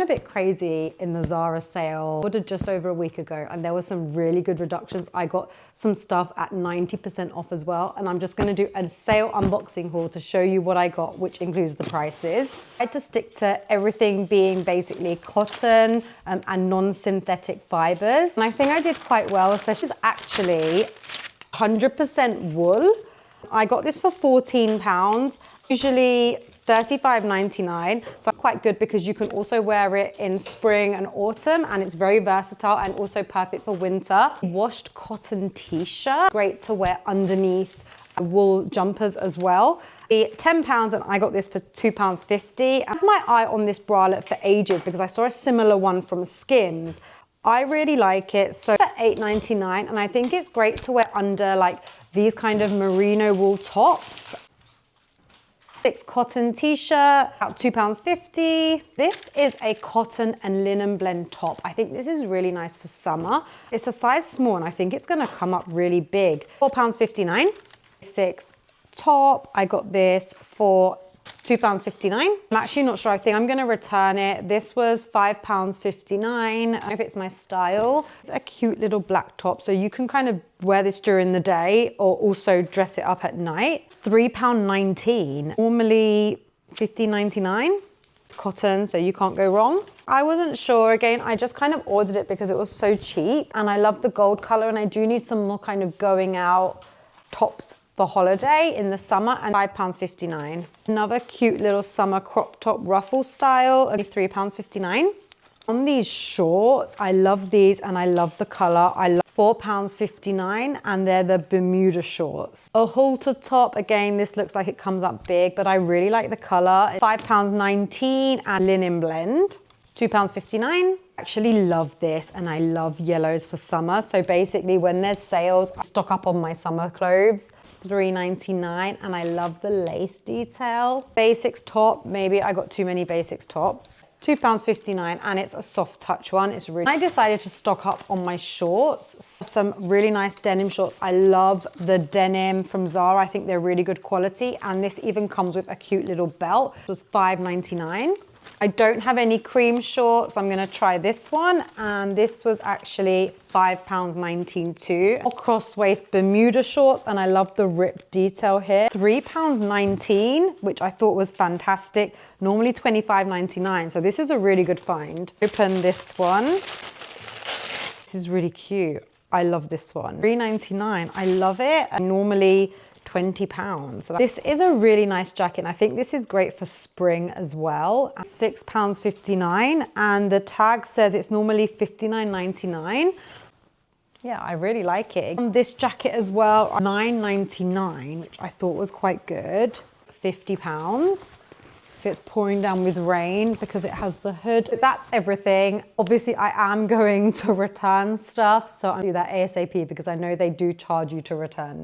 A bit crazy in the Zara sale. I ordered just over a week ago and there were some really good reductions. I got some stuff at 90% off as well, and I'm just going to do a sale unboxing haul to show you what I got, which includes the prices. I had to stick to everything being basically cotton and non-synthetic fibers, and I think I did quite well, especially it's actually 100% wool. I got this for £14, usually $35.99, so quite good because you can also wear it in spring and autumn, and it's very versatile and also perfect for winter. Washed cotton t-shirt, great to wear underneath wool jumpers as well. £10, and I got this for £2.50. I had my eye on this bralette for ages because I saw a similar one from Skims. I really like it, so for $8.99, and I think it's great to wear under like these kind of merino wool tops. 6 cotton t-shirt, about £2.50. This is a cotton and linen blend top. I think this is really nice for summer. It's a size small and I think it's gonna come up really big. £4.59. 6 top, I got this for £2.59. I'm actually not sure, I think I'm gonna return it. This was £5.59. I don't know if it's my style. It's a cute little black top, so you can kind of wear this during the day or also dress it up at night. £3.19, normally $15.99. It's cotton, so you can't go wrong. I wasn't sure, again, I just kind of ordered it because it was so cheap, and I love the gold color, and I do need some more kind of going out tops for holiday in the summer, and £5.59. Another cute little summer crop top ruffle style, only £3.59. On these shorts, I love these and I love the color. I love £4.59, and they're the Bermuda shorts. A halter top, again, this looks like it comes up big, but I really like the color. £5.19 and linen blend, £2.59. Actually love this, and I love yellows for summer. So basically when there's sales, I stock up on my summer clothes. $3.99, and I love the lace detail. Basics top, maybe I got too many basics tops. £2.59, and it's a soft touch one. It's really, I decided to stock up on my shorts. Some really nice denim shorts. I love the denim from Zara. I think they're really good quality, and this even comes with a cute little belt. It was £5.99. I don't have any cream shorts, so I'm gonna try this one, and this was actually £5.19 too. Cross waist Bermuda shorts, and I love the rip detail here. £3.19, which I thought was fantastic. Normally $25.99, so this is a really good find. Open this one. This is really cute. I love this one. £3.99, I love it. And normally £20. So this is a really nice jacket. I think this is great for spring as well. £6.59, and the tag says it's normally $59.99. Yeah, I really like it. This jacket as well, $9.99, which I thought was quite good. £50. It's pouring down with rain because it has the hood. But that's everything. Obviously, I am going to return stuff, so I'll do that ASAP because I know they do charge you to return.